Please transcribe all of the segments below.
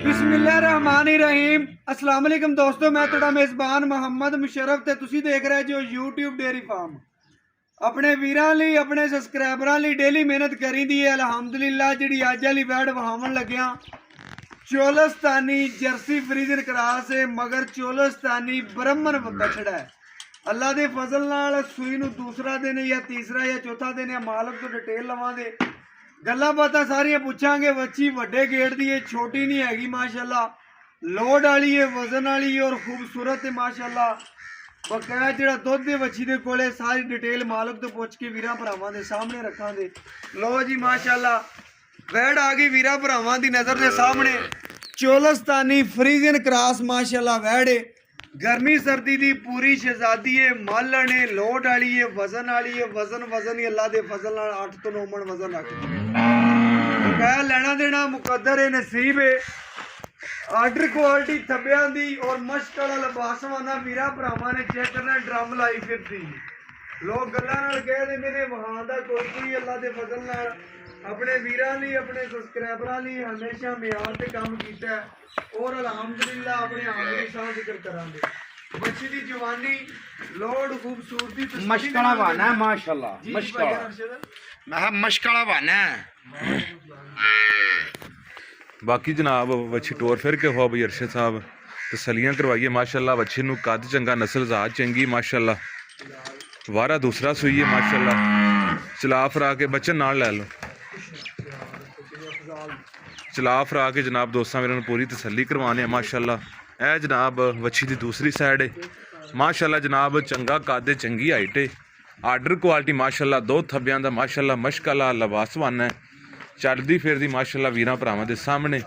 बिस्मिल्लाहिर्रहमानिर्रहीम अस्सलाम वालेकुम दोस्तों, मैं तुहाडा मेज़बान मोहम्मद मुशर्रफ ते तुसीं देख रहे जो यूट्यूब डेयरी फार्म। अपने वीरां लई अपने सबसक्राइबरां लई डेली मेहनत करी दी है। अलहमदुलिल्लाह जिहड़ी अज वाली वैड वहावन लग्या चोलस्तानी जर्सी फ्रीजन क्रॉस है, मगर चोलस्तानी ब्राह्मण बछड़ा है। अल्लाह के फजल नाल सूई नूं दूसरा दिन या तीसरा या चौथा दिन या मालक तो डिटेल लवांगे, गल्लां बातां सारियां पुछांगे। बच्ची वड्डे गेट दी है, छोटी नहीं हैगी माशाल्लाह, लोड वाली है, वजन वाली है और खूबसूरत है माशाल्लाह। बकाया जिहड़ा दुध है बच्ची दे कोले सारी डिटेल मालक तो पुछ के वीरां भरावां दे सामने रखांगे। लो जी माशाल्लाह वैड आ गई वीरां भरावां दी नज़र के सामने। चोलस्तानी फ्रीजन क्रॉस माशाल्लाह वैड है, गर्मी सर्दी दी पूरी शहजादी है, मालन है, लोड वाली है, वजन वाली है। वजन ही अल्लाह के फजल नाल 8 तो 9 मन वजन रखती है। बकाया लेना देना मुकद्दर है, नसीब है। आर्डर क्वालिटी थब्बियां दी और मश्क वाला लबासवाना वीरा भरावां ने चेक करना। ड्रम लाई फिरती लोग गल्लां नाल कह देंगे ने वहां दा कोई अल्लाह के फजल नाल अपने वीरां लई अपने सबसक्राइबरां लई हमेशा म्यार ते काम कीता है और अलहमदुलिल्लाह अपने आमदनी साह जिक्र करांगे। बच्ची दी जवानी लोड खूबसूरती मशकाला बहाना है माशाल्लाह। मशकाला मैं मशकाला बहाना है। बाकी जनाब बच्ची टोर फिर के हो भाई अरशद साहब तसलियां करवाइए माशाल्लाह। बच्ची नूं कद चंगा, नस्ल जात चंगी माशाल्लाह। वारा दूसरा सुई है माशाल्लाह। चला फरा के बच्चे नाल लै लो, चला फरा के जनाब दोस्तां मेरे पूरी तसल्ली करवाने माशाल्लाह। ए जनाब बच्ची की दूसरी साइड है माशाल्लाह। जनाब चंगा कद, चंगी हाइट है, आर्डर क्वालिटी माशाल्लाह। दो थब्बियां दा माशाल्लाह मश्क वाला लबासवान है, चलदी फिरदी माशाल्लाह वीरां भरावां दे सामने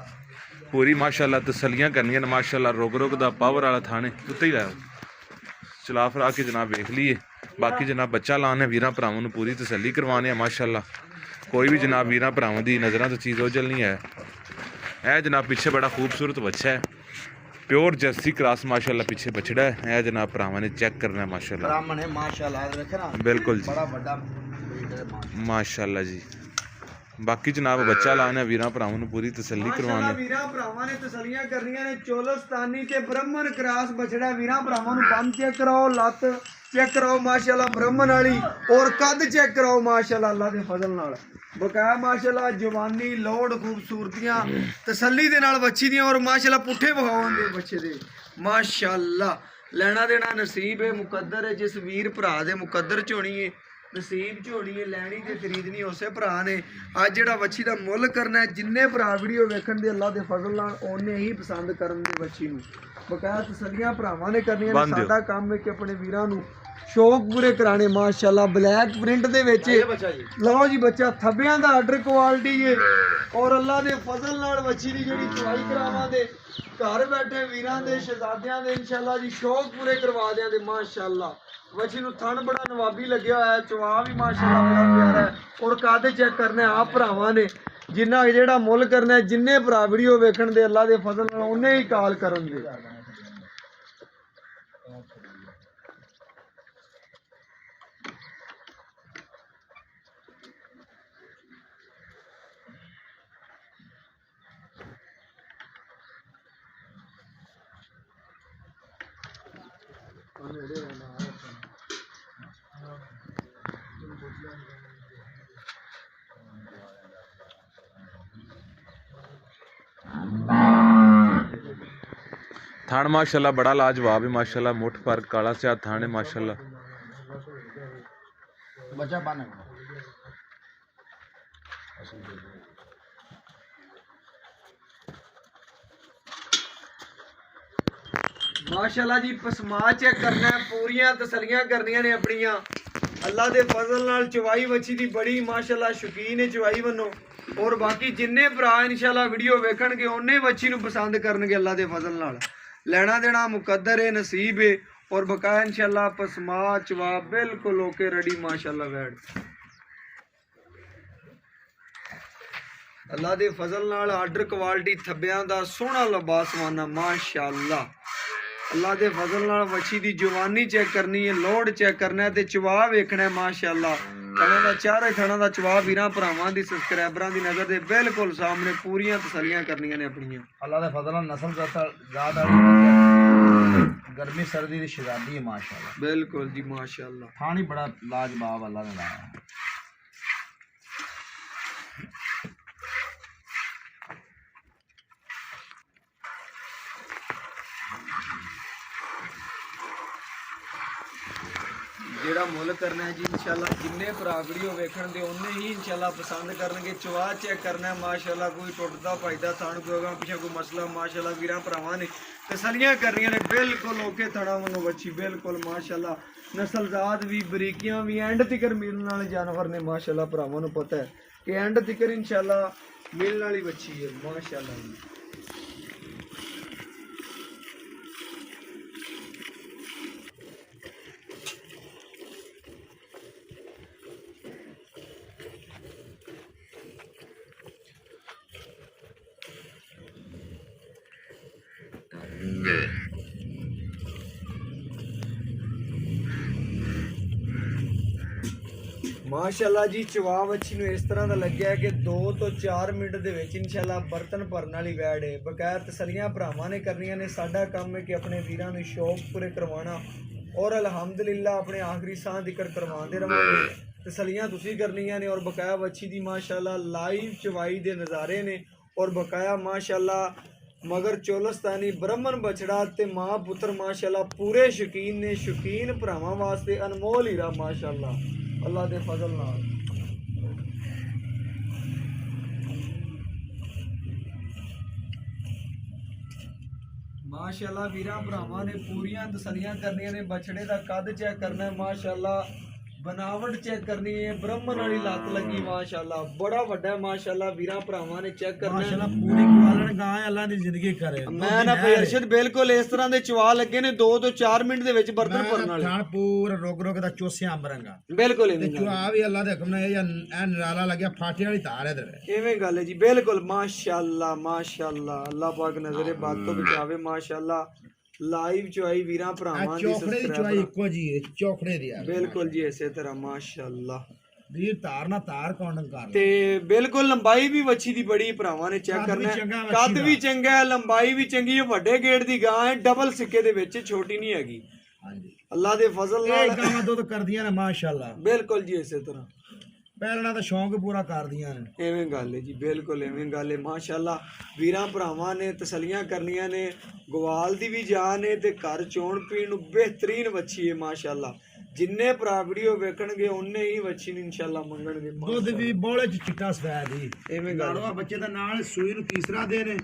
पूरी माशाल्लाह तसल्लियां करनियां माशाल्लाह। रोग दा पावर वाला थाने उत्ते ही लाओ, चला फरा के जनाब वेख लीए। बाकी जनाब बच्चा लाने वीरां भरावां नूं पूरी तसल्ली करवाने माशाल्लाह। कोई भी जनाब वीरां भरावां दी नज़रां तो चीज़ ओझल नहीं है। ए जनाब पीछे बड़ा खूबसूरत बच्चा है, प्योर जर्सी क्रॉस माशाल्लाह पीछे बछड़ा है। ए जनाब भरावां ने चेक करना है माशाल्लाह। ब्राह्मण है माशाल्लाह, बिल्कुल जी बड़ा बड़ा माशाल्लाह जी। बाकी जनाब बच्चा लाने वीरां भरावां नूं पूरी तसल्ली करवाने। वीरां भरावां ने तसल्लियां करनियां ने। चोलस्तानी ते ब्राह्मण क्रॉस बछड़ा वीरां भरावां नूं बंद चेक कराओ, लत्त चेक कराओ माशाल्लाह ब्राह्मण वाली और कद चेक कराओ माशाल्लाह अल्लाह के फजल नाल। बकाया माशाल्लाह जवानी लोड खूबसूरतियां तसल्ली दे नाल बच्ची दियां और माशाल्लाह पुट्ठे बखावन दे बच्चे दे माशाल्लाह। लेना देना नसीब है, मुकद्दर है। जिस वीर भरा दे मुकद्दर च होनी है, नसीब च होनी है। लैनी ते खरीदनी उसे भरा ने। अज जिहड़ा बच्ची दा मुल करना है, जिन्ने भरा वीडियो वेखण दे अल्लाह दे फजल नाल ओने ही पसंद करन दे बच्ची नूं। बकाया तसल्लियां भरावां ने करनियां ने। साडा काम है कि अपने वीरां नूं शौक पूरे कराने माशाल्लाह। ब्लैक प्रिंट दे विच लो जी बच्चा थब्बियां दा आर्डर क्वालिटी है और अल्लाह दे फजल नाल बच्ची दी जेहड़ी चवाई करावांगे घर बैठे वीरां दे शहजादियां दे इंशाल्लाह जी शौक पूरे करवा देंगे माशाल्लाह। बच्ची नूं थन बड़ा नवाबी लग्या होया है, चवा भी माशाल्लाह बड़ा प्यारा है और कद चेक करने आप भरावां ने। जिन्ना जेहड़ा मुल करना है, जिन्ने भरा वीडियो वेखण दे अल्लाह दे फजल नाल उन्ने ही कॉल करनगे। थान माशाल्लाह बड़ा लाजवाब है माशाल्लाह। मुठ पर काला स्या थान है माशाल्लाह। बच्चा बन माशाल्लाह जी पसमा चेक करना है, पूरियां तसलियां करनियां ने अपनियां। अल्लाह दे फजल नाल चवाई बच्ची दी बड़ी माशाल्लाह शौकीन है चवाई वनो और बाकी जिन्ने भरा इंशाल्लाह वीडियो वेखणगे उन्ने बच्ची नूं पसंद करनगे अल्लाह दे फजल नाल। लेना देना मुकद्दर है, नसीब है और बकाया इंशाल्लाह पसमा चवा बिल्कुल ओके रेडी माशाल्लाह वैड। अल्लाह दे फजल नाल आर्डर क्वालिटी थब्बियां दा सोहना लबासवाना माशाल्लाह। अल्लाह दे फजल नाल बच्ची दी जवानी चेक करनी है, लोड चेक करना है ते चवा वेखना है माशाल्लाह। ਥਣਾ ਦਾ ਚਾਰੇ ਥਣਾ ਦਾ ਚਵਾ ਵੀਰਾਂ ਭਰਾਵਾਂ ਦੀ ਸਬਸਕ੍ਰਾਈਬਰਾਂ ਦੀ ਨਜ਼ਰ ਦੇ ਬਿਲਕੁਲ ਸਾਹਮਣੇ ਪੂਰੀਆਂ ਤਸੱਲੀਆਂ ਕਰਨੀਆਂ ਨੇ ਆਪਣੀਆਂ। ਅੱਲਾ ਦੇ ਫਜ਼ਲ ਨਾਲ ਨਸਲ ਜ਼ਾਤ ਵਾਲੀ ਗਰਮੀ ਸਰਦੀ ਦੀ ਸ਼ਹਿਜ਼ਾਦੀ ਹੈ ਮਾਸ਼ਾਅੱਲਾ। ਬਿਲਕੁਲ ਜੀ ਮਾਸ਼ਾਅੱਲਾ। ਥਾਣੀ ਬੜਾ ਲਾਜਵਾਬ ਅੱਲਾ ਨੇ ਲਾਇਆ। ਜਿਹੜਾ ਮੁੱਲ ਕਰਨਾ ਹੈ ਜੀ ਇਨਸ਼ਾਅੱਲਾ ਜਿੰਨੇ ਭਰਾ ਵੀਡੀਓ ਵੇਖਣਗੇ ਉਹਨੇ ਹੀ ਇਨਸ਼ਾਅੱਲਾ ਪਸੰਦ ਕਰਨਗੇ। ਚਵਾ ਚੈੱਕ ਕਰਨਾ ਹੈ ਮਾਸ਼ਾਅੱਲਾ, ਕੋਈ ਟੁੱਟਦਾ ਭਜਦਾ ਥਣ ਕੋਈ ਹੋਗਾ ਪਿੱਛੇ ਕੋਈ ਮਸਲਾ ਮਾਸ਼ਾਅੱਲਾ ਵੀਰਾਂ ਭਰਾਵਾਂ ਨੇ ਤਸੱਲੀਆਂ ਕਰਨੀਆਂ ਨੇ। ਬਿਲਕੁਲ ਓਕੇ ਥਣਾ ਵਾਂਗੂ ਬੱਚੀ ਬਿਲਕੁਲ ਮਾਸ਼ਾਅੱਲਾ, ਨਸਲਜ਼ਾਤ ਵੀ ਬਰੀਕੀਆਂ ਵੀ ਐਂਡ ਤਿਕਰ ਮਿਲਣ ਵਾਲੇ ਜਾਨਵਰ ਨੇ ਮਾਸ਼ਾਅੱਲਾ। ਭਰਾਵਾਂ ਨੂੰ ਪਤਾ ਹੈ ਕਿ ਐਂਡ ਤਿਕਰ ਇਨਸ਼ਾਅੱਲਾ ਮਿਲਣ ਵਾਲੀ ਬੱਚੀ ਹੈ ਮਾਸ਼ਾਅੱਲਾ ਜੀ। ਮਾਸ਼ਾਅੱਲਾ ਜੀ ਚਵਾ ਬੱਚੀ ਨੂੰ ਇਸ ਤਰ੍ਹਾਂ ਦਾ ਲੱਗਿਆ ਕਿ 2 ਤੋਂ 4 ਮਿੰਟ ਦੇ ਵਿੱਚ ਇਨਸ਼ਾਅੱਲਾ ਬਰਤਨ ਭਰਨ ਵਾਲੀ ਵੈੜ ਹੈ। ਬਕਾਇਰ ਤਸੱਲੀਆਂ ਭਰਾਵਾਂ ਨੇ ਕਰਨੀਆਂ ਨੇ। ਸਾਡਾ ਕੰਮ ਹੈ ਕਿ ਆਪਣੇ ਵੀਰਾਂ ਨੂੰ ਸ਼ੌਕ ਪੂਰੇ ਕਰਵਾਉਣਾ ਔਰ ਅਲਹਮਦੁਲਿਲਾ ਆਪਣੇ ਆਖਰੀ ਸਾਹ ਜ਼ਿਕਰ ਕਰਵਾਉਂਦੇ ਰਵਾਂਗੇ। ਤਸੱਲੀਆਂ ਤੁਸੀਂ ਕਰਨੀਆਂ ਨੇ ਔਰ ਬਕਾਇਆ ਬੱਚੀ ਦੀ ਮਾਸ਼ਾਅੱਲਾ ਲਾਈਵ ਚਵਾਈ ਦੇ ਨਜ਼ਾਰੇ ਨੇ ਔਰ ਬਕਾਇਆ ਮਾਸ਼ਾਅੱਲਾ ਮਗਰ ਚੋਲਸਤਾਨੀ ਬ੍ਰਹਮਣ ਬਛੜਾ ਤੇ ਮਾਂ ਪੁੱਤਰ ਮਾਸ਼ਾਅੱਲਾ ਪੂਰੇ ਸ਼ੌਕੀਨ ਨੇ। ਸ਼ੌਕੀਨ ਭਰਾਵਾਂ ਵਾਸਤੇ ਅਨਮੋਲ ਹੀਰਾ ਮਾਸ਼ਾਅੱਲਾ ਅੱਲਾ ਦੇ ਫਜ਼ਲ ਨਾਲ। ਮਾਸ਼ਾਅੱਲਾ ਵੀਰਾਂ ਭਰਾਵਾਂ ਨੇ ਪੂਰੀਆਂ ਤਸੱਲੀਆਂ ਕਰਨੀਆਂ ਨੇ। ਬਛੜੇ ਦਾ ਕੱਦ ਚੈੱਕ ਕਰਨਾ ਹੈ ਮਾਸ਼ਾਅੱਲਾ, बनावट चेक करनी है। ब्रह्मन वाली लत लगी माशाल्लाह, बड़ा वड्डा माशाल्लाह। वीरां भरावां ने चेक करना माशाल्लाह पूरी ग्वालन गां अल्लाह दी जिंदगी करे। मैं ना अरशद बिल्कुल इस तरह दे चवा लगे ने 2 ਤੋਂ 4 ਮਿੰਟ ਦੇ ਵਿੱਚ ਬਰਤਨ ਭਰਨ ਵਾਲੇ ਖਾਣ ਪੂਰਾ ਰੋਕ ਰੋਕ ਦਾ ਚੋਸਿਆਂ ਅੰਬਰੰਗਾ ਬਿਲਕੁਲ ਤੇ ਚਵਾ ਵੀ ਅੱਲਾਹ ਦੇ ਹੁਕਮ ਨਾਲ ਇਹ ਨਰਾਲਾ ਲੱਗਿਆ ਫਾਟੇ ਵਾਲੀ ਧਾਰ ਹੈ ਤੇ ਐਵੇਂ ਗੱਲ ਹੈ ਜੀ। ਬਿਲਕੁਲ ਮਾਸ਼ਾਅੱਲਾ ਮਾਸ਼ਾਅੱਲਾ, ਅੱਲਾਹ ਪਾਕ ਨਜ਼ਰੇ ਬਾਤ ਤੋਂ ਬਚਾਵੇ ਮਾਸ਼ਾਅੱਲਾ। ਲਾਈਵ ਚੁਆਈ ਵੀਰਾਂ ਭਰਾਵਾਂ ਦੀ ਚੋਖੜੇ ਦੀ ਚੁਆਈ ਇੱਕੋ ਜੀ ਹੈ, ਚੋਖੜੇ ਦੀ ਆ ਬਿਲਕੁਲ ਜੀ ਇਸੇ ਤਰ੍ਹਾਂ ਮਾਸ਼ਾਅੱਲਾ। ਵੀਰ ਧਾਰ ਨਾ ਧਾਰ ਕੌਣ ਕਰ ਤੇ ਬਿਲਕੁਲ ਲੰਬਾਈ ਵੀ ਵੱਛੀ ਦੀ ਬੜੀ ਭਰਾਵਾਂ ਨੇ ਚੈੱਕ ਕਰਨਾ ਹੈ। ਕੱਦ ਵੀ ਚੰਗਾ ਹੈ, ਲੰਬਾਈ ਵੀ ਚੰਗੀ ਹੈ, ਵੱਡੇ ਗੇੜ ਦੀ ਗਾਂ ਹੈ, ਡਬਲ ਸਿੱਕੇ ਦੇ ਵਿੱਚ, ਛੋਟੀ ਨਹੀਂ ਹੈਗੀ। ਹਾਂਜੀ ਅੱਲਾਹ ਦੇ ਫਜ਼ਲ ਨਾਲ ਇਹ ਗਾਵਾਂ ਦੁੱਧ ਕਰਦੀਆਂ ਨੇ ਮਾਸ਼ਾਅੱਲਾ। ਬਿਲਕੁਲ ਜੀ ਇਸੇ ਤਰ੍ਹਾਂ ਪਹਿਲਾਂ ਦਾ ਸ਼ੌਂਕ ਪੂਰਾ ਕਰਦੀਆਂ ਨੇ। ਐਵੇਂ ਗੱਲ ਹੈ ਜੀ, ਬਿਲਕੁਲ ਐਵੇਂ ਗੱਲ ਹੈ ਮਾਸ਼ਾਅੱਲਾ। ਵੀਰਾਂ ਭਰਾਵਾਂ ਨੇ ਤਸੱਲੀਆਂ ਕਰਨੀਆਂ ਨੇ। ਗਵਾਲ ਦੀ ਵੀ ਜਾਨ ਹੈ ਤੇ ਘਰ ਚੋਣ ਪੀਣ ਨੂੰ ਬਿਹਤਰੀਨ ਵੱਛੀ ਹੈ ਮਾਸ਼ਾਅੱਲਾ। ਜਿੰਨੇ ਭਰਾ ਵੀਡੀਓ ਵੇਖਣਗੇ ਉਹਨੇ ਹੀ ਵੱਛੀ ਨੂੰ ਇਨਸ਼ਾਅੱਲਾ ਮੰਗਣਗੇ। ਦੁੱਧ ਵੀ ਬੋਲੇ ਚ ਚਿੱਟਾ ਸਫੈਦ ਹੀ ਐਵੇਂ ਗੱਲ ਨਾੜਵਾ ਬੱਚੇ ਦਾ ਨਾਲ ਸੂਈ ਨੂੰ ਤੀਸਰਾ ਦਿਨ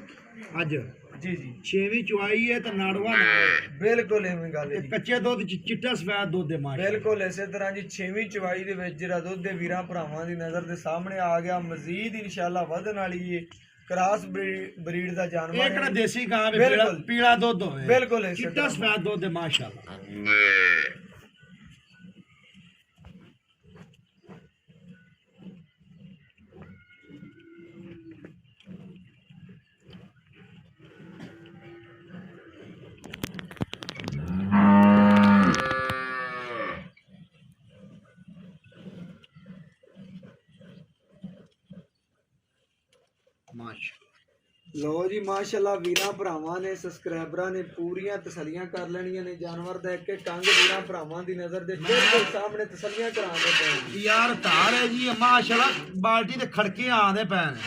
ਅੱਜ ਜੀ ਜੀ 6ਵੀਂ ਚੁਆਈ ਹੈ ਤੇ ਨਾੜਵਾ ਬਿਲਕੁਲ ਐਵੇਂ ਗੱਲ ਹੈ ਜੀ। ਕੱਚੇ ਦੁੱਧ ਚ ਚਿੱਟਾ ਸਫੈਦ ਦੁੱਧ ਦੇ ਮਾਸ਼ਾਅੱਲਾ। ਬਿਲਕੁਲ ਇਸੇ ਤਰ੍ਹਾਂ ਜੀ 6ਵੀਂ ਚਵਾਈ ਦੇ ਵਿੱਚ ਜਿਹੜਾ ਦੁੱਧ ਦੇ ਵੀਰਾਂ ਭਰਾਵਾਂ ਦੀ ਨਜ਼ਰ ਦੇ ਸਾਹਮਣੇ ਆ ਗਿਆ। ਮਜ਼ੀਦ ਇਨਸ਼ਾਅੱਲਾ ਵਧਣ ਵਾਲੀ ਹੈ। ਕ੍ਰਾਸ ਬਰੀਡ ਦਾ ਜਾਨਵਰ ਇਹ ਕਿਹੜਾ ਦੇਸੀ ਗਾਂ ਹੈ, ਪੀਲਾ ਦੁੱਧ ਹੋਵੇ ਬਿਲਕੁਲ ਚਿੱਟਾ ਸਫੈਦ ਦੁੱਧ ਦੇ ਮਾਸ਼ਾਅੱਲਾ। ਲੋ ਜੀ ਮਾਸ਼ਾਅੱਲਾ ਵੀਰਾਂ ਭਰਾਵਾਂ ਨੇ ਸਬਸਕ੍ਰਾਈਬਰਾਂ ਨੇ ਪੂਰੀਆਂ ਤਸੱਲੀਆਂ ਕਰ ਲੈਣੀਆਂ ਨੇ। ਜਾਨਵਰ ਦਾ ਇੱਕ ਕੰਗ ਵੀਰਾਂ ਭਰਾਵਾਂ ਦੀ ਨਜ਼ਰ ਦੇ ਬਿਲਕੁਲ ਸਾਹਮਣੇ ਤਸੱਲੀਆਂ ਕਰਾਉਂਦੇ ਪਏ ਯਾਰ ਧਾਰ ਹੈ ਜੀ ਮਾਸ਼ਾਅੱਲਾ। ਬਾਲਟੀ ਤੇ ਖੜਕੇ ਆਉਂਦੇ ਪਏ ਨੇ।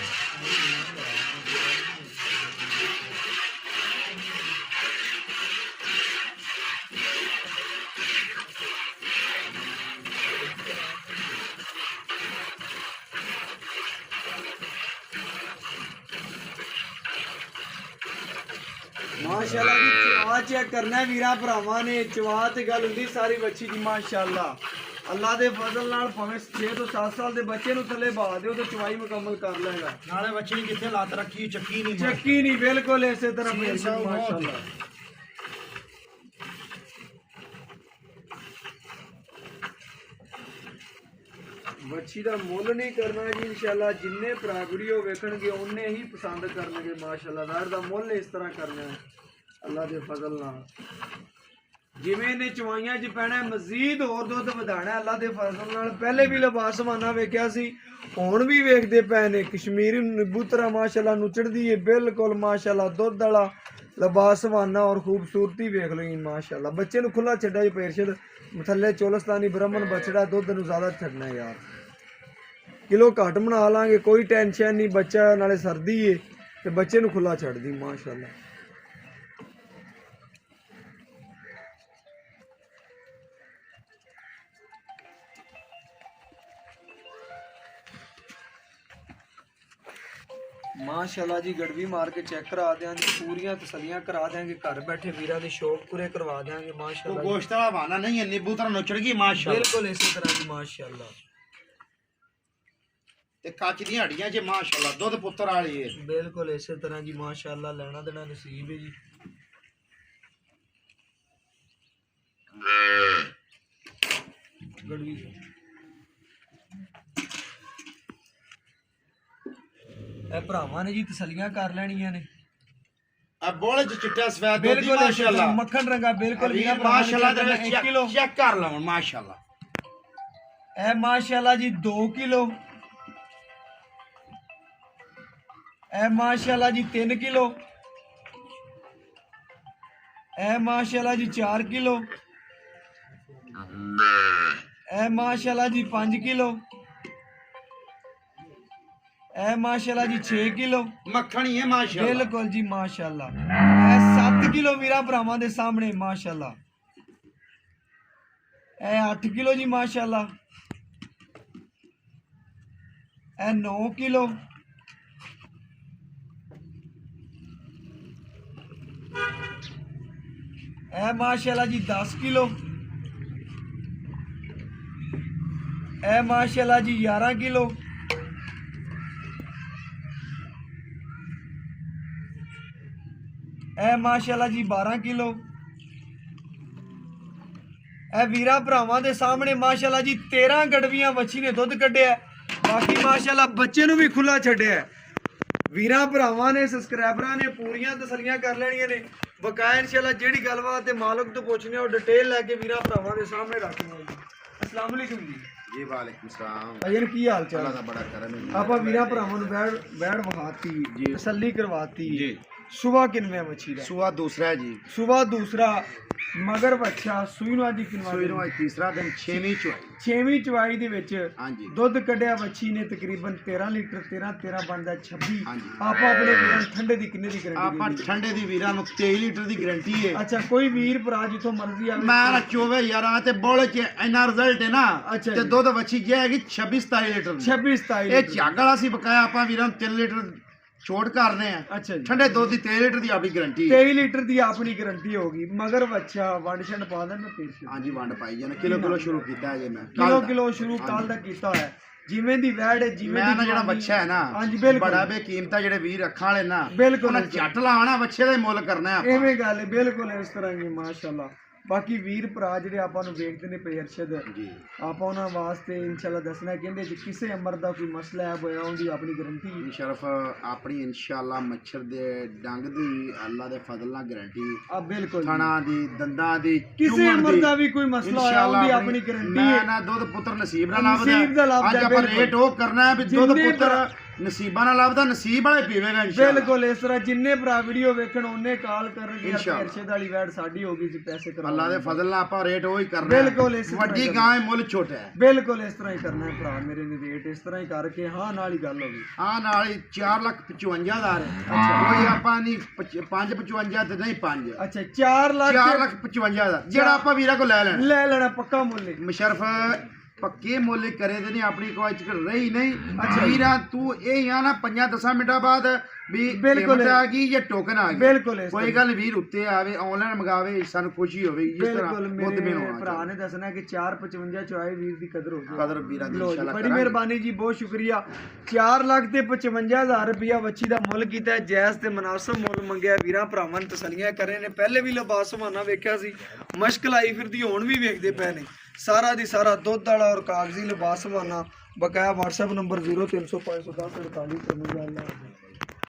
माशाल्लाह जी चवा चेक करना है वीरा भरावां ने। चवा ते गल हुंदी सारी बच्ची दी माशाल्लाह। अल्लाह दे फजल नाल भावें 6 ਤੋਂ 7 ਸਾਲ ਦੇ ਬੱਚੇ ਨੂੰ ਥੱਲੇ ਬਾ ਦਿਓ ਤੇ ਚਵਾਈ ਮੁਕੰਮਲ ਕਰ ਲੈਗਾ। ਨਾਲੇ ਬੱਚੇ ਨੇ ਕਿੱਥੇ ਲੱਤ ਰੱਖੀ, ਚੱਕੀ ਨਹੀਂ ਚੱਕੀ ਨਹੀਂ, ਬਿਲਕੁਲ ਇਸੇ ਤਰ੍ਹਾਂ ਮਾਸ਼ਾਅੱਲਾ। ਬੱਚੀ ਦਾ ਮੁੱਲ ਨਹੀਂ ਕਰਨਾ ਜੀ ਇਨਸ਼ਾਅੱਲਾ। ਜਿੰਨੇ ਭਰਾ ਵੀਡੀਓ ਵੇਖਣਗੇ ਉਹਨੇ ਹੀ ਪਸੰਦ ਕਰਨਗੇ ਮਾਸ਼ਾਅੱਲਾ। ਜ਼ਾਹਿਰ ਦਾ ਮੁੱਲ ਇਸ ਤਰ੍ਹਾਂ ਕਰਨਾ ਹੈ ਅੱਲਾਹ ਦੇ ਫਜ਼ਲ ਨਾਲ। ਜਿਵੇਂ ਇਹਨੇ ਚਵਾਈਆਂ 'ਚ ਪੈਣਾ ਮਜ਼ੀਦ ਹੋਰ ਦੁੱਧ ਵਧਾਣਾ ਅੱਲਾ ਦੇ ਫਜ਼ਲ ਨਾਲ। ਪਹਿਲੇ ਵੀ ਲਬਾਸਮਾਨਾ ਵੇਖਿਆ ਸੀ, ਹੁਣ ਵੀ ਵੇਖਦੇ ਪਏ ਨੇ। ਕਸ਼ਮੀਰੀ ਨਿਬੂਤਰਾ ਮਾਸ਼ਾਅੱਲਾ ਨੁਚੜਦੀ ਹੈ ਬਿਲਕੁਲ ਮਾਸ਼ਾਅੱਲਾ, ਦੁੱਧ ਵਾਲਾ ਲਬਾਸਮਾਨਾ ਔਰ ਖੂਬਸੂਰਤੀ ਵੇਖ ਲਓ ਜੀ ਮਾਸ਼ਾਅੱਲਾ। ਬੱਚੇ ਨੂੰ ਖੁੱਲਾ ਛੱਡਿਆ ਜੀ ਪੇਰਸ਼ਦ ਥੱਲੇ ਚੋਲਸਤਾਨੀ ਬ੍ਰਾਹਮਣ ਬਛੜਾ, ਦੁੱਧ ਨੂੰ ਜ਼ਿਆਦਾ ਛੱਡਣਾ ਯਾਰ। ਕਿਲੋ ਘੱਟ ਬਣਾ ਲਾਂਗੇ, ਕੋਈ ਟੈਨਸ਼ਨ ਨਹੀਂ। ਬੱਚਾ ਨਾਲੇ ਸਰਦੀ ਏ ਤੇ ਬੱਚੇ ਨੂੰ ਖੁੱਲਾ ਛੱਡਦੀ ਮਾਸ਼ਾਅੱਲਾ। ਮਾਸ਼ਾਅੱਲਾ ਜੀ ਗੜਵੀ ਮਾਰ ਕੇ ਚੈੱਕ ਕਰਾ ਦਿਆਂਗੇ, ਪੂਰੀਆਂ ਤਸੱਲੀਆਂ ਕਰਾ ਦਿਆਂਗੇ, ਘਰ ਬੈਠੇ ਵੀਰਾਂ ਦੇ ਸ਼ੌਕ ਪੂਰੇ ਕਰਵਾ ਦਿਆਂਗੇ ਉਹ ਮਾਸ਼ਾਅੱਲਾ। ਗੋਸ਼ਤ ਵਾਲਾ ਬਹਾਨਾ ਨਹੀਂ ਹੈ, ਨਿੰਬੂ ਤਰ੍ਹਾਂ ਨੁਚੜ ਗਈ ਮਾਸ਼ਾਅੱਲਾ। ਬਿਲਕੁਲ ਇਸੇ ਤਰ੍ਹਾਂ ਜੀ ਮਾਸ਼ਾਅੱਲਾ। ਤੇ ਕੱਚ ਦੀਆਂ ਹੱਡੀਆਂ 'ਚ ਮਾਸ਼ਾਅੱਲਾ ਦੁੱਧ ਪੁੱਤਰ ਵਾਲੀ ਹੈ। ਬਿਲਕੁਲ ਇਸੇ ਤਰ੍ਹਾਂ ਜੀ ਮਾਸ਼ਾਅੱਲਾ, ਲੈਣਾ ਦੇਣਾ ਨਸੀਬ ਹੈ ਜੀ। ਗੜਵੀ ਇਹ ਭਰਾਵਾਂ ਨੇ ਜੀ ਤਸੱਲੀਆਂ ਕਰ ਲੈਣੀਆਂ ਨੇ। ਆ ਬੋਲੇ 'ਚ ਚਿੱਟਾ ਸਫੈਦ ਦੁੱਧ ਬਿਲਕੁਲ ਮਾਸ਼ਾਅੱਲਾ, ਮੱਖਣ ਰੰਗਾ ਬਿਲਕੁਲ ਵੀ ਵੀਰਾਂ ਮਾਸ਼ਾਅੱਲਾ ਦੇ ਭਰਾਵਾਂ ਨੇ 1 ਕਿਲੋ। ਚੈੱਕ ਕਰ ਲਵਣ ਮਾਸ਼ਾਅੱਲਾ। ਇਹ ਮਾਸ਼ਾਅੱਲਾ ਜੀ 2 ਕਿਲੋ। ਇਹ ਮਾਸ਼ਾਅੱਲਾ ਜੀ 3 ਕਿਲੋ। ਇਹ ਮਾਸ਼ਾਅੱਲਾ ਜੀ 4 ਕਿਲੋ। ਇਹ ਮਾਸ਼ਾਅੱਲਾ ਜੀ 5 ਕਿਲੋ। ਇਹ ਮਾਸ਼ਾਅੱਲਾ ਜੀ 6 ਕਿਲੋ। ਮੱਖਣੀ ਹੈ ਮਾਸ਼ਾਅੱਲਾ। ਬਿਲਕੁਲ ਜੀ ਮਾਸ਼ਾਅੱਲਾ। ਇਹ 7 ਕਿਲੋ ਵੀਰਾਂ ਭਰਾਵਾਂ ਦੇ ਸਾਹਮਣੇ ਮਾਸ਼ਾਅੱਲਾ। ਇਹ 8 ਕਿਲੋ ਜੀ ਮਾਸ਼ਾਅੱਲਾ। ਇਹ 9 ਕਿਲੋ। ਇਹ ਮਾਸ਼ਾਅੱਲਾ ਜੀ 10 ਕਿਲੋ। ਇਹ ਮਾਸ਼ਾਅੱਲਾ ਜੀ 11 ਕਿਲੋ। ਇਹ ਮਾਸ਼ਾਅੱਲਾ ਜੀ 12 ਕਿਲੋ। ਇਹ ਵੀਰਾਂ ਭਰਾਵਾਂ ਦੇ ਸਾਹਮਣੇ ਮਾਸ਼ਾਅੱਲਾ ਜੀ 13 ਗੜਵੀਆਂ ਵੱਛੀ ਨੇ ਦੁੱਧ ਕੱਢਿਆ। ਬਾਕੀ ਮਾਸ਼ਾਅੱਲਾ ਬੱਚੇ ਨੂੰ ਵੀ ਖੁੱਲਾ ਛੱਡਿਆ। ਵੀਰਾਂ ਭਰਾਵਾਂ ਨੇ ਸਬਸਕ੍ਰਾਈਬਰਾਂ ਨੇ ਪੂਰੀਆਂ ਤਸੱਲੀਆਂ ਕਰ ਲੈਣੀਆਂ ਨੇ। ਬਕਾਇਆ ਇਨਸ਼ਾਅੱਲਾ ਜਿਹੜੀ ਗੱਲਬਾਤ ਤੇ ਮਾਲਕ ਤੋਂ ਪੁੱਛਣੀ ਉਹ ਡਿਟੇਲ ਲੈ ਕੇ ਵੀਰਾਂ ਭਰਾਵਾਂ ਦੇ ਸਾਹਮਣੇ ਰੱਖਣੀ ਹੈ ਜੀ। अस्सलाम वालेकुम जी। जी वालेकुम सलाम। अजन की हाल चाल? अल्लाह दा बड़ा करम है। आप वीरा भरावां नूं बैठ वखाती जी, तसल्ली करवाती जी। सुबह किनवे मच्छी दा? सुबह दूसरा है जी। सुबह दूसरा मगर बच्चा सूई नूं अज किनवा? सूई नूं अज तीसरा दिन 6वीं चुआई। 6वीं चवाई दे विच हाँ जी। दुध कढ़िया बच्ची ने तकरीबन 13 लीटर 13 बनदा 26। हाँ जी। आप अपने वीरां ठंडे दी किन्ने दी ਆਪਾਂ गारंटी? ਠੰਡੇ ਦੀ ਵੀਰਾਂ ਨੂੰ 23 ਲੀਟਰ ਦੀ ਗਾਰੰਟੀ ਹੈ। अच्छा कोई वीर भरा जिथों मर्जी आवे ਮੈਂ ਨਾ ਚੋਵੇ ਯਾਰਾਂ ਤੇ ਬੋਲੇ ਚ ਇੰਨਾ ਰਿਜ਼ਲਟ ਹੈ ਨਾ। ਅੱਛਾ ਤੇ ਜੀ। ਦੁੱਧ ਵੱਛੀ ਗਿਆ ਹੈਗੀ 26 27 ਲੀਟਰ ਦੀ। 26 27 ਇਹ ਝੱਗ ਵਾਲਾ ਸੀ ਬਕਾਇਆ ਆਪਾਂ ਵੀਰਾਂ ਨੂੰ 3 ਲੀਟਰ ਛੋਟ ਕਰਨੇ ਆ। अच्छा जी। ਠੰਡੇ ਦੁੱਧ ਦੀ 23 ਲੀਟਰ ਦੀ ਆਪਣੀ ਗਾਰੰਟੀ ਹੈ। 23 ਲੀਟਰ ਦੀ ਆਪਣੀ ਗਾਰੰਟੀ ਹੋਗੀ। ਮਗਰ ਬੱਚਾ ਵੰਡ ਛੰਡ ਪਾ ਦੇਣਾ ਪੇਸ਼ ਹਾਂਜੀ ਵੰਡ ਪਾਈ ਜਾਣਾ। ਕਿਲੋ ਸ਼ੁਰੂ ਕੀਤਾ ਹੈ ਜੇ ਮੈਂ ਕਿਲੋ ਸ਼ੁਰੂ ਕੱਲ ਦਾ ਕੀਤਾ ਹੋਇਆ। ਜਿਵੇਂ ਦੀ ਵੈੜ ਹੈ ਜਿਵੇਂ ਮੈਂ ਦੀ ਨਾ ਜਿਹੜਾ ਜਵਾਨੀ- ਬੱਚਾ ਹੈ ਨਾ ਹਾਂਜੀ ਬਿਲਕੁਲ ਬੜਾ ਬੇਕੀਮਤਾ ਜਿਹੜੇ ਵੀਰ ਅੱਖਾਂ ਵਾਲੇ ਨਾ ਬਿਲਕੁਲ ਉਹਨਾਂ ਝੱਟ ਲਾਣਾ ਬੱਚੇ ਦਾ ਹੀ ਮੁੱਲ ਕਰਨਾ ਹੈ ਆਪਾਂ। ਐਵੇਂ ਗੱਲ ਹੈ ਬਿਲਕੁਲ ਇਸ ਤਰ੍ਹਾਂ ਹੀ ਮਾਸ਼ਾਅੱਲਾ। ਬਾਕੀ ਵੀਰ ਭਰਾ ਜਿਹੜੇ ਆਪਾਂ ਨੂੰ ਵੇਖਦੇ ਨੇ ਪਈ ਅਰਸ਼ਦ ਜੀ ਆਪਾਂ ਉਹਨਾਂ ਵਾਸਤੇ ਇਨਸ਼ਾਅੱਲਾ ਦੱਸਣਾ ਕਹਿੰਦੇ ਜੇ ਕਿਸੇ ਅਮਰ ਦਾ ਕੋਈ ਮਸਲਾ ਹੈ ਹੋਇਆ ਉਹਦੀ ਆਪਣੀ ਗਾਰੰਟੀ ਸ਼ਰਫ ਆਪਣੀ ਇਨਸ਼ਾਅੱਲਾ ਮੱਛਰ ਦੇ ਡੰਗ ਦੀ ਅੱਲਾ ਦੇ ਫਜ਼ਲ ਨਾਲ ਗਾਰੰਟੀ ਆ ਬਿਲਕੁਲ ਥਣਾ ਦੀ ਦੰਦਾਂ ਦੀ ਕਿਸੇ ਚੁੰਮਣ ਅਮਰ ਦੀ ਦਾ ਵੀ ਕੋਈ ਮਸਲਾ ਹੋਇਆ ਉਹਦੀ ਆਪਣੀ ਗਾਰੰਟੀ ਮੈਂ ਹੈ। ਨਾ ਦੁੱਧ ਪੁੱਤਰ ਨਸੀਬ ਨਾਲ ਨਸੀਬ ਦਾ ਲੱਭਦਾ। ਲੱਭਦਾ, ਅੱਜ ਆਪਾਂ ਬਿਲਕੁਲ। ਰੇਟ ਉਹ ਕਰਨਾ ਹੈ ਵੀ ਦੁੱਧ ਜਿੰਨੇ ਪੁੱਤਰ ਨਸੀਬਾਂ ਨਾਲ ਲੱਭਦਾ ਨਸੀਬ ਵਾਲੇ ਪੀਵੇਗਾ ਇਨਸ਼ਾਅੱਲਾ। ਬਿਲਕੁਲ ਇਸ ਤਰ੍ਹਾਂ ਜਿੰਨੇ ਭਰਾ ਵੀਡੀਓ ਵੇਖਣ ਉਹਨੇ ਕਾਲ ਕਰਨਗੇ ਇਨਸ਼ਾਅੱਲਾ। ਅਰਸ਼ਦ ਵਾਲੀ ਵੈੜ ਸਾਡੀ ਹੋਗੀ ਸੀ ਪੈਸੇ ਕਰਾ ਅੱਲਾ ਦੇ ਫਜ਼ਲ ਨਾਲ ਆਪਾਂ ਰੇਟ ਉਹ ਹੀ ਕਰਨਾ ਹੈ। ਬਿਲਕੁਲ ਇਸ ਤਰ੍ਹਾਂ ਵੱਡੀ ਕਰਨਾ। ਗਾਂ ਹੈ, ਮੁੱਲ ਛੋਟਾ ਹੈ। ਬਿਲਕੁਲ ਇਸ ਤਰ੍ਹਾਂ ਹੀ ਕਰਨਾ ਹੈ ਭਰਾ ਮੇਰੇ ਨੇ ਰੇਟ ਇਸ ਤਰ੍ਹਾਂ ਹੀ ਕਰਕੇ ਹਾਂ ਨਾਲ ਹੀ ਗੱਲ ਹੋ ਗਈ। ਆ ਨਾਲ ਹੀ 4,55,000 ਹੈ। ਕੋਈ ਆਪਾਂ ਨਹੀਂ 5,55 ਤੇ ਨਹੀਂ 5 ਅੱਛਾ 4 ਲੱਖ 4,55,000 ਜਿਹੜਾ ਆਪਾਂ ਵੀਰਾਂ ਕੋ ਲੈ ਲੈਣਾ ਲੈ ਲੈਣਾ ਪੱਕਾ ਮੁੱਲ ਹੈ। ਮੁਸ਼ਰਫ ਪੱਕੇ ਮੁੱਲ ਕਰੇ ਤੇ ਨਹੀਂ ਆਪਣੀ ਕੋਈ ਚ ਰਹੀ ਨਹੀਂ। ਅੱਛਾ ਵੀਰਾਂ ਤੂੰ ਇਹ ਆ ਨਾ 5-10 ਮਿੰਟਾਂ ਬਾਅਦ ਵੀ ਬਿਲਕੁਲ ਪੇਮੈਂਟ ਆ ਗਈ ਜਾਂ ਟੋਕਨ ਆ ਗਿਆ। ਬਿਲਕੁਲ ਇਸ ਕੋਈ ਗੱਲ ਵੀਰ ਉੱਤੇ ਆਵੇ ਆਨਲਾਈਨ ਮੰਗਾਵੇ ਸਾਨੂੰ ਖੁਸ਼ੀ ਹੋਵੇ ਜਿਸ ਤਰ੍ਹਾਂ ਬਿਲਕੁਲ ਮੁੱਦ ਮੇਰੇ ਮੈਨੂੰ ਭਰਾ ਨੇ ਦੱਸਣਾ ਕਿ 455 ਚੁਆਏ ਵੀਰ ਦੀ ਕਦਰ ਹੋ ਗਈ। ਕਦਰ ਵੀਰਾਂ ਦੀ ਲਓ ਜੀ, ਇਨਸ਼ਾਅੱਲਾ ਬੜੀ ਕਰਾਂਗੇ। ਮਿਹਰਬਾਨੀ ਜੀ ਬਹੁਤ ਸ਼ੁਕਰੀਆ। 4 ਲੱਖ ਤੇ 55,000 ਰੁਪਇਆ ਵੱਛੀ ਦਾ ਮੁੱਲ ਕੀਤਾ ਹੈ। ਜਾਇਜ਼ ਤੇ ਮੁਨਾਸਬ ਮੁੱਲ ਮੰਗਿਆ ਵੀਰਾਂ ਭਰਾਵਾਂ ਨੇ ਤਸੱਲੀਆਂ ਕਰੇ ਨੇ। ਪਹਿਲੇ ਵੀ ਲਿਬਾਸ ਸਮਾਨਾ ਵੇਖਿਆ ਸੀ, ਮੁਸ਼ਕਲ ਆਈ ਫਿਰਦੀ ਹੁਣ ਵੀ ਵੇਖਦੇ ਪਏ ਨੇ। ਸਾਰਾ ਦੀ ਸਾਰਾ ਦੁੱਧ ਵਾਲਾ ਔਰ ਕਾਗਜ਼ੀ ਲਿਬਾਸ ਸਮਾਨਾ। ਬਕਾਇਆ WhatsApp ਨੰਬਰ 0305104853